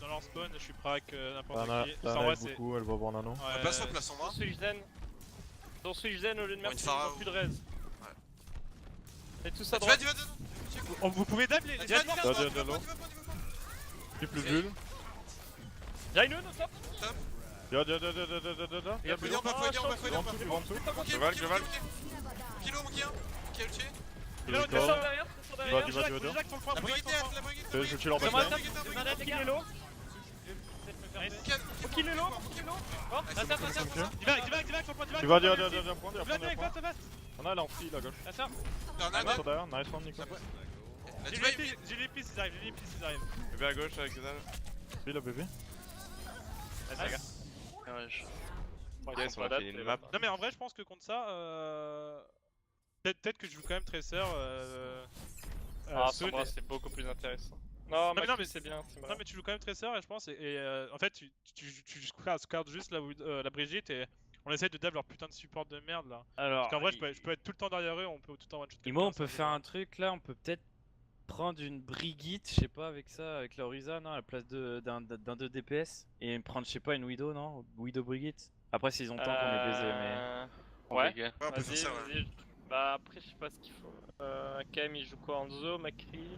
Dans leur spawn, je suis prêt avec n'importe Lana, qui. Lana Sans vrai, aide c'est... beaucoup, elle va avoir nano. On passe au place en bas. Switch zen. Dans Switch zen au lieu de Une merci, Pharah ils ont plus de res. Et tout ça Diva, droite. diva. Vous pouvez dab les Diva, diva. diva. J'ai plus bulle. Jainu, non top. Dia. On va fouiller, on va fouiller. En dessous, en dessous. Global. Kilo, monkey 1. Qui a ulti? Je le Descends call. derrière, descends derrière. Diva. La brigade est la brigade. Je chill en C'est moi, backline. top. Monkey est low. Monkey est low. Mort. Attends. Divac sur le point, Divac. Diva, dia, point. Vlad. On a l'enfi, la gauche. Attends. Sur derrière, nice one, Nico. La diva, J'ai les pistes, ils arrivent. Bébé à gauche avec Zan. Puis le bébé. Vas-y, les gars. Yes, on a fait une map. Non mais en vrai je pense que contre ça, peut-être que je joue quand même Tracer. Ah, Soon, Sombra, c'est beaucoup plus intéressant. Non, mais mais non, mais c'est bien. non mais tu joues quand même Tracer et je pense en fait tu scardes juste la Brigitte et on essaie de dab leur putain de support de merde là. Alors, Parce qu'en vrai je peux être tout le temps derrière eux, on peut tout le temps one shot. Imo, on peut faire un truc là, on peut peut-être prendre une Brigitte, je sais pas, avec ça, avec la Orisa, non, à la place d'un 2 DPS, et prendre, je sais pas, une Widow, non? Widow Brigitte. Après, s'ils ont le temps qu'on est baisé, mais. Ouais. Ouais, on peut faire ça, ouais. Vas-y. Bah après, je sais pas ce qu'il faut. KM il joue quoi? Anzo, Macri?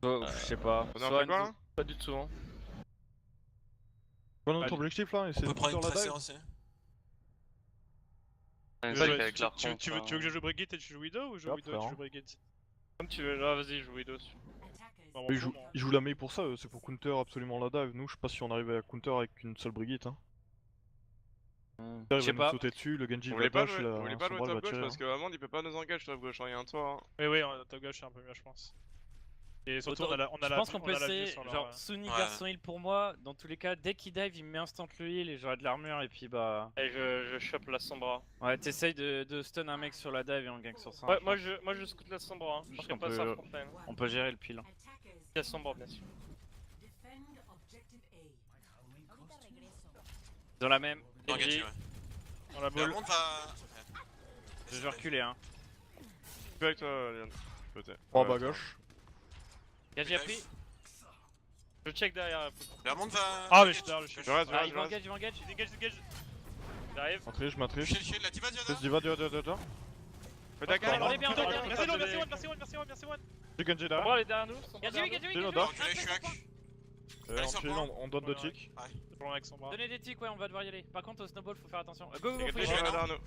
Je sais pas. On a Soit fait quoi là? Pas du tout. Hein. Quoi notre objectif là? On Essayer peut de prendre une faire la Tracer dive? aussi. Tu veux que je joue Brigitte et tu joues Widow ou je joue Hop, Widow et tu frère. joues Brigitte? Comme tu veux, là, vas-y, joue Widow. Non, Mais ils jouent la Mei pour ça, c'est pour counter absolument la dive. Nous, je sais pas si on arrive à counter avec une seule Brigitte. Hein. Je sais Il va nous pas. sauter dessus, le Genji Vous va voulez pas dash, jouer, la vous voulez pas jouer Sombra top va gauche tirer. parce que Amand il peut pas nous engage top gauche, rien à toi. Hein. Oui, top gauche c'est un peu mieux, je pense. Et surtout, on a Je la pense qu'on peut on a la vue essayer, sur leur, genre, Sunny Ouais. garçon heal pour moi, dans tous les cas, dès qu'il dive, il me met instant le heal et j'aurai de l'armure, et puis bah. Et je chope la Sombra. Ouais, t'essayes de stun un mec sur la dive et on gagne sur ça. Ouais, moi je scoute la Sombra. Hein. Je pense serai qu'on pas peut- ça frontline. On peut gérer le pile. Hein. La Sombra, bien sûr. Dans la même. Non, Genji. Genji, ouais. On la Mais le boule. monde va. Je vais reculer, hein. Je suis avec toi, Leon. Peut-être. En bas gauche. Genji a pris. Je check derrière. Le monde va. Ah, mais je suis derrière le Je shield. reste, Ah, il va engage, il va engage. Dégage. J'arrive. Je m'attriche. Shield, la diva, Plus Diva. Fais ta carte. on est bien, on est bien. Merci one. J'ai Genji Sombra, derrière. elle est derrière nous. Sombra Genji, derrière nous. Genji, J'ai le Genji. dash. Enculé, je suis hack. On Allez, sur chill, le point. on donne de tick. C'est pour avec son bras. Donnez des ticks, ouais, on va devoir y aller. Par contre, au snowball, faut faire attention. Go, Et faut que y je aller. vais- Derrière nous.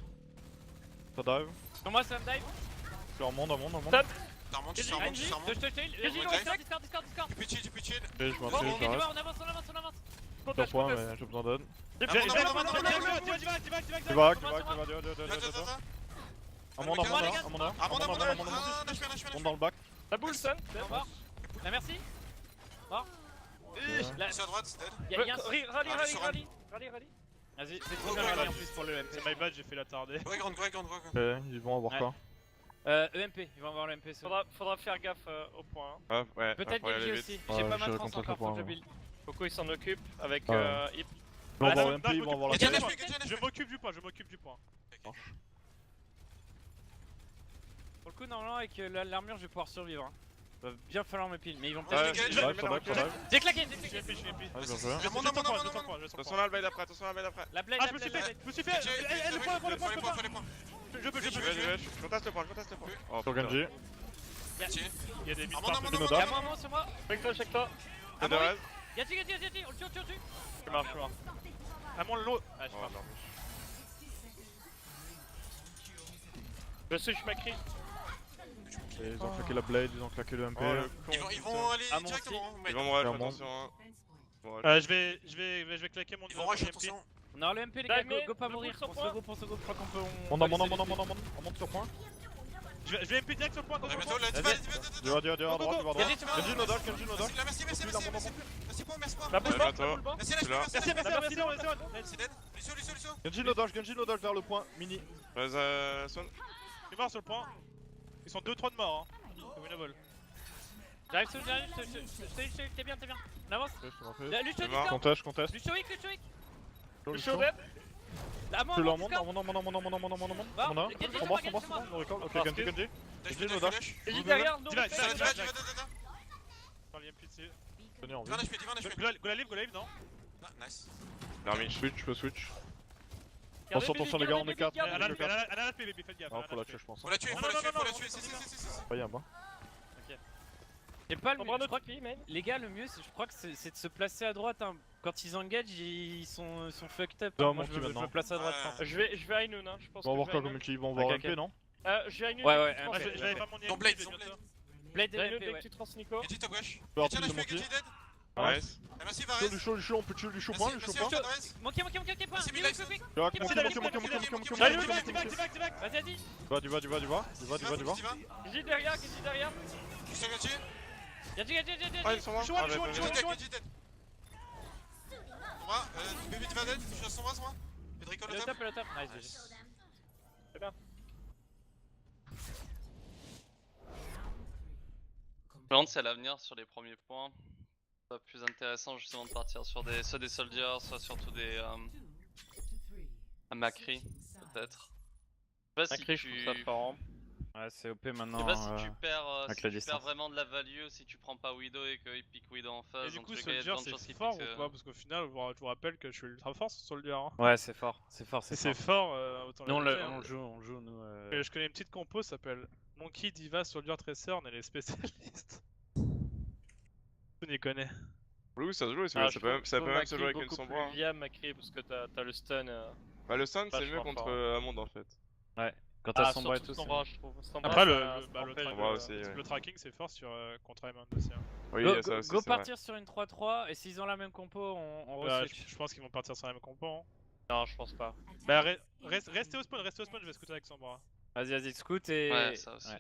Ça dive. Sur moi, ça me dive. Je leur monte, on monte. Stop. T'en remontes, tu Genji, t'en remontes, Genji, tu t'en remontes. je te heal. Genji, Genji, ouais, discard. Du pitch, Et je Bon, m'attriche, on j'arrête. avance. Contest, Sur point, contest. mais j'ai besoin d'aide. Non, Divac. Attends, On monte, attends. On monte dans le back. La boule, son. La merci. La- C'est à droite, c'est dead. Y'a un. Rallye. Vas-y, c'est trop bien rallye en plus pour le C'est MP. my bad, j'ai fait la tarder. Ouais, grande. Ok, ils vont avoir Ouais. quoi? EMP, ils vont avoir le MP. ce- Faudra faire gaffe au point. Hein. Ah, ouais. Peut-être faut y aller Genji vite. aussi. Ouais, J'ai pas ma je trans contre encore, le faut que je point, build. Coco il s'en occupe avec Ah. Hip. Ils vont avoir MP, ils vont avoir la Genji, flèche. HP. Je m'occupe du point. Pour le coup, normalement, avec l'armure, je vais pouvoir survivre. Hein. Va bien falloir me pile, mais ils vont Ouais, peut-être. dégage. Ça dive, ça dive. J'ai claqué. Ouais, bien joué. Je monte, Attention là, le bail d'après, attention là, le bail d'après. La blade, Ah, la je me suis blade. fait. le point. Je peux. Je conteste le point. Oh, Sur putain. Genji. Il y a des mid Amanda, partout. Amanda. Y'a moi sur moi. Check toi. T'as de res? Y'a tu, on le tue. Je marche. À mon lot. Ah, je Oh, marche. non. Je switch Macri. Et ils ont claqué la blade, ils ont claqué le MP. Oh, le con, Ils putain. vont aller Ah, mon directement. Ils mais- vont me rush, Clairement. attention. Hein. Ils vont rush. Je vais claquer mon Ils vont rush, MP. attention. On a le MP les gars, Damé, go pas le mourir, boule sur on point. se regroupe, je crois qu'on peut... On monte sur point. Je vais MP direct sur le point, go, On est go, bientôt go. là, Vas-y. Du va à droite, du va à droite. Genji, tu vas- Genji no dodge, Genji no dodge. Merci, merci, merci, merci, merci pour, merci pour. La boule bas, bientôt. la boule bas. Merci, Je suis là. merci, Merci, merci. merci, merci. C'est dead. Lucio. Genji no dodge vers le point, mini. Vas-y, Swan. Je suis mort sur le point. Ils sont 2-3 de morts. C'est winnable. J'arrive, t'es bien. On avance. Lucio, C'est mort. Conteste. Lucio Wick. Lucio web. Ah, Je leur monte, on monte. On a. Genji, On bosse, on record. Ok, Genji. Genji no dash. J'ai derrière, non. Diva, Diva. Par les MP dessus. Tenez en vie. Divan HP. Go live, non? Ah, nice. L'armée. Je peux switch. Gardez Attention les gars, on est 4. Elle a la PB, faites gaffe. Ah, faut la tuer, je pense. Faut la tuer, Non, faut la non, tuer, non, faut la non, tuer. non, Si. Pas yam, hein. C'est pas le On prend mieux, je notre crois pied, man. les gars, le mieux, je crois que c'est de se placer à droite. Hein. Quand ils engagent, ils sont fucked up. Non, Moi, mon je petit me maintenant. place à droite. Ouais. hein. Je vais à Inoun, hein. Je pense On va voir que quoi je vais à comme ulti, ils vont voir Ok, MP, ok. non? Je vais à Inoun. Ouais, ouais, Moi, Ok, je vais faire mon Ton blade, ton bientôt. Blade J'ai à et Inoun MP, dès ouais. que tu trans Nico. Genji top gauche. Peux Tiens, appuyer HP, de monter. Genji dead. Nice. Merci, Varese. Chaud, on peut tuer chaud point, chaud point. Varese. Manqué, point. Merci, Quick, Milax. quick. Monte. Vas-y, Divac. Lucio Genji. Ah, ils sont morts. Ah, bah, Genji dead. Sombra, bébé Diva dead. Je suis à Sombra. Pedrico le Le top. top. Nice, GG. C'est bien. Je me demande si à l'avenir, sur les premiers points, c'est plus intéressant justement de partir sur soit des soldiers, soit surtout des Macri, peut-être. Je sais pas si Macri, je trouve ça fort. hein. Ouais, c'est OP Je maintenant. sais pas si tu perds, avec si la tu distance. perds vraiment de la value si tu prends pas Widow et qu'il pique Widow en face. Et du dans coup, tous les cas, il y a de Soldier, grandes chances c'est qu'il fort pique, ou pas? Parce qu'au final, je vous rappelle que je suis ultra fort sur Soldier. hein. Ouais, c'est fort. Si c'est fort. fort, autant Nous, on le dire. le joue, nous. Je connais une petite compo, ça s'appelle Monkey, Diva, Soldier, Tracer, on est les spécialistes. On y connaît. Oui, ça se joue, Ah, ça peut même se jouer avec une Sombra. Macri viable, Macri, parce que t'as le stun. Bah, le stun, c'est Vachement mieux contre fort. Amond en fait. Quand t'as Sombra et tout, surtout c'est Sombra, je trouve. Sombra, Après, ça le empêche Sombra de- aussi, ouais. le tracking c'est fort sur contre Raymond aussi. hein. Oui, il y Go, a ça aussi. go c'est vrai. partir sur une 3-3 et s'ils ont la même compo, on Bah, re-switch. je pense qu'ils vont partir sur la même compo. hein. Non, je pense pas. Bah, restez au spawn, je vais scouter avec Sombra. Vas-y, scoot et. Ouais, ça aussi. Ouais.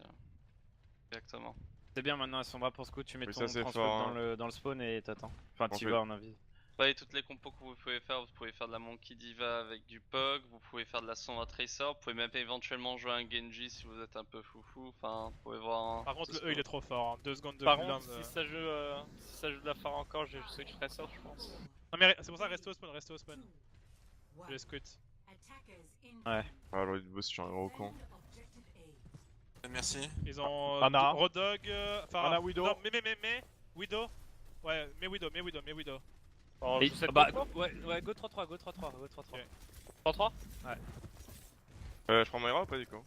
Exactement. C'est bien maintenant à Sombra pour scoot, tu mets Oui, ton ça, c'est transport fort, dans le spawn et t'attends. Enfin, En t'y fait. vas en avis. Ouais, et toutes les compos que vous pouvez faire de la Monkey Diva avec du Pug, vous pouvez faire de la Sombra Tracer, vous pouvez même éventuellement jouer un Genji si vous êtes un peu foufou, enfin, vous pouvez voir... Par contre, le E il est trop fort. 2 secondes de Par cooldown, contre, si ça joue de la phare encore, je switch Tracer, je pense. Non, mais c'est pour ça, restez au spawn. Je vais scout. Ouais. Ah, le boss, je suis un gros con. Merci. Ils ont Ana. Road Dog, Ana, Widow. non, mais Widow. Ouais, mais Widow. On Et- joue cette bah, compo ouais, go 3-3. 3-3. Je prends Moira ou pas du coup?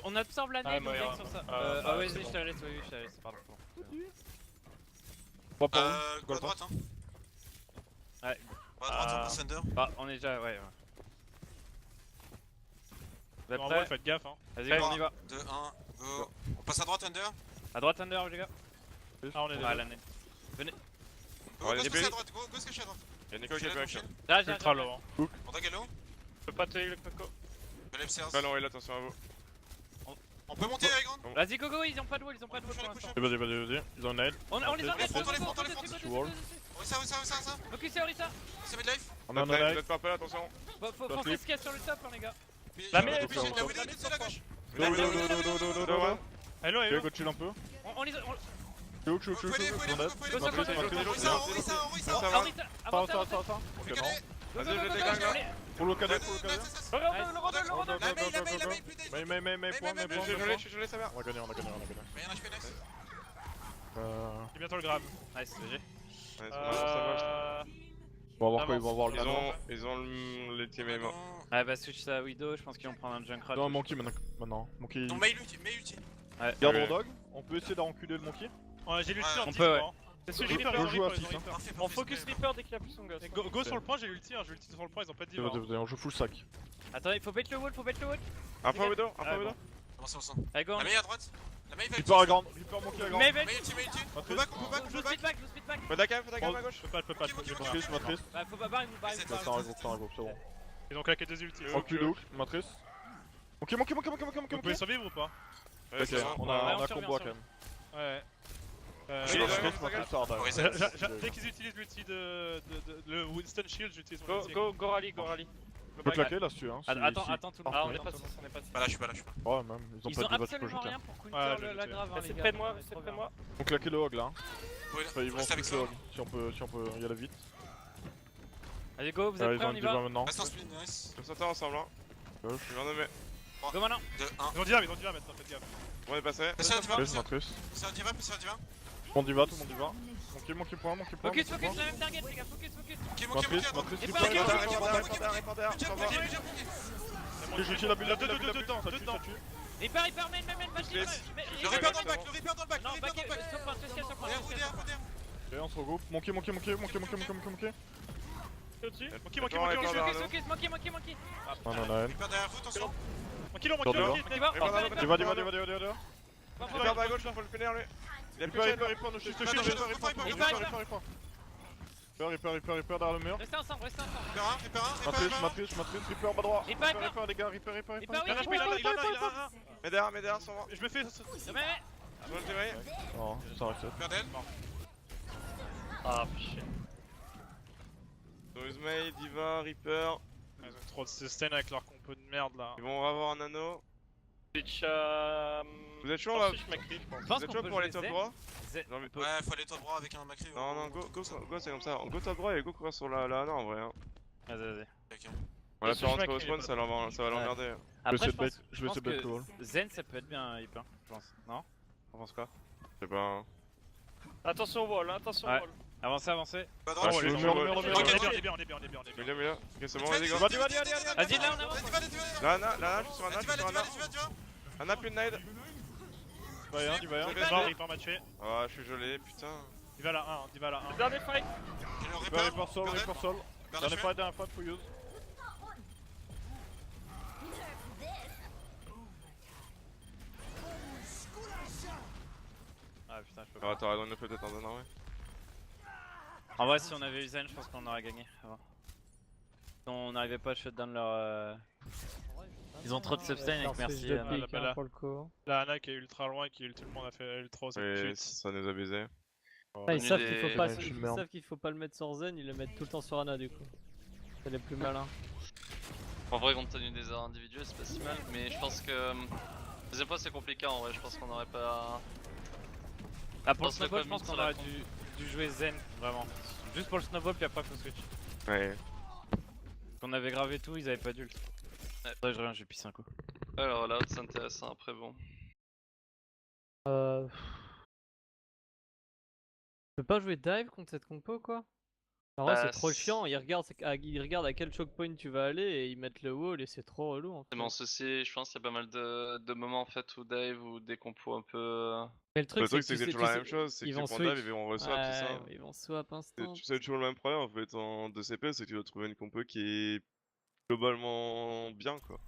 On absorbe la Ah, nade, on Moira. gagne sur ça. Bah, Ah ouais, c'est je bon. te la laisse, oui, je te la laisse, pardon. Go à droite, hein. Ouais. Go à droite, on passe Thunder. Bah, on est déjà, ouais. Vous êtes En vrai, prêts? faites gaffe. Hein. Vas-y, on y va. 2, 1, go. On passe à droite, Thunder. À droite, Thunder, les gars. Ah, on est Ah, là. la nade. Go Ouais, se les cacher à belly. droite, go se cacher à droite. Y'a Nico qui est back. Là, Ultra low. Hein. On a gallo. Je peux pas tuer le coco. Je lève Serge. Bah non, il attention à vous. On peut monter, High Ground. Vas-y, Gogo, ils ont pas de wall pour Push, l'instant. Vas-y. Ils ont une nade. On les engage, Prends, go, les go, prends, go, les go, prends. go, Je suis go, wall. go, Orisa. Focus sur Orisa. Ça met de life. On a un Vous nade. êtes pas appelé, attention. Faut focus qu'il y a sur le top, hein, les gars. La mets, La la Widow, mets, la Widow, la mets, tout seul à gauche. Do. Hello, Ok, go chill un peu. On les. Chill. Faut aller, Ils sont faut dead. aller. Go, Matrice, go, go, matrice, go, Orisa, matrice. Orisa. Ça va. Orisa, avance, avance. Ok, non. Vas-y, je les dégage là. Pour le cadet, pour le cadet. Regarde, La main, plus d'AF. Mais, point. Je l'ai, ça va. On a gagné. Rien HP, nice. C'est bientôt le grab. Nice, GG. Ouais, ça va. On va voir quoi, ils vont avoir le nano. Ils ont les team est mort. Ouais, bah switch ça à Widow, je pense qu'ils vont prendre un Junkrat. Non, Monkey maintenant. Monkey. Ton mail ulti. Ouais. Garde Ouais. Road Dog. On peut essayer d'enculer le Monkey. J'ai l'ulti Ouais, en on 10 peut, ouais. moi. C'est celui Je Reaper. joue à Reaper, 6. Parfait. On focus Reaper dès qu'il a plus son gosse. Go sur le point, j'ai l'ulti sur le point, ils ont pas de diva. hein. On joue full sac. Attendez, faut bait le wall, Un fois Widow, un fois Widow. Avancez ensemble. Allez, go. La main à droite. La main il va Reaper à grande, Reaper monkey à grande. Maven. Main ulti, main ulti. Matrice. Faut back, faut back, Je faut vous back. speed back, je vous speed back. Fais d'AKM à gauche. Je peux pas, je peux pas. Matrice, Matrice. Bah, faut pas barrer, vous barrer. C'est Ça un regroupement, c'est bon. Ils ont claqué deux ultis. Recule de hook, Matrice. Monkey. Vous pouvez survivre ou pas? Ouais, Ok, c'est bon. on Ouais, a on survient, combo on quand même. Ouais. Oui, Matrice, Matrice, ça hard dive. Dès qu'ils utilisent l'ulti le Winston Shield, j'utilise mon Go, ulti. go, go rally, go rally. Tu peux claquer là si tu veux. Attends tout le Ah, on monde. est pas sus, on est pas sus. Bah là, je suis pas là, je suis pas. Ouais, même, ils ont Ils pas ont de débat, tu peux absolument jeter. rien pour Ouais, counter je vais la tuer. grave. hein, C'est les près gars. de moi, C'est c'est trop près de bien. moi. On claquer le hog là. Ouais, Enfin, ils vont reste avec switch le ça. hog. Si on peut y aller vite. Allez, go, vous Ah, êtes ils prêts, ont on le y diva va. maintenant. Reste en speed, nice. On s'entend ensemble, hein. Gauche. Je suis bien nommé. Go maintenant. 2, 1. Ils ont diva maintenant, faites gaffe. On est passé. Passez un diva, Matrice, Matrice. passez un diva, passez un diva. Tout le monde y va, tout le monde y va. Monkey point, monkey point. Focus, focus, la même target, les gars, focus. Ok, ok, Matrice, ok. Matrice, Et Reaper, pas Reaper, les Reaper, gars, Reaper, Reaper, Reaper. Ok, j'ai tué la bulle, la bulle, ça tue, ça tue. Hyper, main, va tirer. Le Reaper dans le back, le Reaper dans le back, Non, le back, Reaper dans le back. sur point, sur point. Ok, on se regroupe. Monkey. Au-dessus. Monkey. Focus, monkey. Non, non, non. Reaper derrière vous, attention. Monkey, On y va. Diva. Reaper à gauche, faut le finir lui. Il a plus de chaîne. Reaper, nous chute, Reaper derrière le mur. Restez ensemble. Reaper 1, Reaper 1, Matrice, Reaper bas droit. Reaper, Reaper, les gars, Reaper. Hyper, oui, Il en a un. Mets derrière, sur moi. Je me fais. Mais, Je vais le tirer. Non, ça reste. Reaper d'elle. Ah, shit. Noise May, Diva, Reaper. Ils ont trop de sustain avec leur compo de merde là. Ils vont avoir un anneau. Switch Vous êtes chaud là? Switch Macri, je pense. je pense Vous êtes qu'on chaud peut pour aller jouer top Zen. droit? Zen. J'ai envie de- Ouais, faut aller top droit avec un Macri. Non, go, c'est comme ça. Go top droit et go courir sur la anneau en vrai. Hein. Vas-y. Ok. On va Je faire suis rentrer au Macri, spawn, il est ça va l'emmerder. Après, je pense Je vais essayer de bet call. que Zen, ça peut être bien, Hyper, je pense. Non? On pense quoi? Je sais pas. Hein. Attention au wall, attention Ouais. au wall. Avancez. Pas Ah, droit, je suis le sur mur, le le mur, On le est mur. bien. Mets-le. Ok, c'est bon, les gars. Vas-y. Vas-y, là, on avance. Là, je suis sur Anna, Anna, plus de nade. Diva, Reaper m'a tué. Ah, je suis gelé, putain. Il va là 1, il va là 1. Dernier fight. Reaper sol. Dernière fois, faut use. Ah putain, je peux pas. Ah, t'aurais donné peut-être en donnant, ouais. En vrai, si on avait eu Zen, je pense qu'on aurait gagné avant. On n'arrivait pas à shutdown leur. Ils ont trop de sustain avec merci. là. Pour le coup. La Ana qui est ultra loin et qui ult tout le monde a fait ultra haut, ça me Et tue. ça nous a baisé. Ah, ils savent des- qu'il faut pas, je suis ils merde. savent qu'il faut pas le mettre sur Zen, ils le mettent tout le temps sur Ana du coup. C'est les plus malins. En vrai, compte tenu des erreurs individuelles, c'est pas si mal. Mais je pense que. Deuxième fois, c'est compliqué en vrai. Je pense qu'on aurait pas. Ah, pour le Pense le snowball, je pense commit qu'on sur la aurait dû jouer Zen, vraiment. Juste pour le snowball, puis après, faut switch. Ouais. Qu'on avait gravé tout, ils avaient pas d'ult. Ouais, je reviens, j'ai pissé un coup. Alors là, c'est intéressant. Après, bon. Je peux pas jouer dive contre cette compo quoi? En vrai, Bah, c'est trop c'est- chiant, ils regardent à quel choke point tu vas aller et ils mettent le wall et c'est trop relou en fait. C'est mon souci. Je pense qu'il y a pas mal de moments en fait où Dave ou des compos un peu. Mais le truc, Le truc, c'est c'est que que c'est toujours la même chose, c'est que ils tu vont prends switch. dive et on re-swap, c'est ça. Ils vont swap instant. Tu sais toujours le même problème en fait en 2CP, c'est que tu dois trouver une compo qui est globalement bien quoi.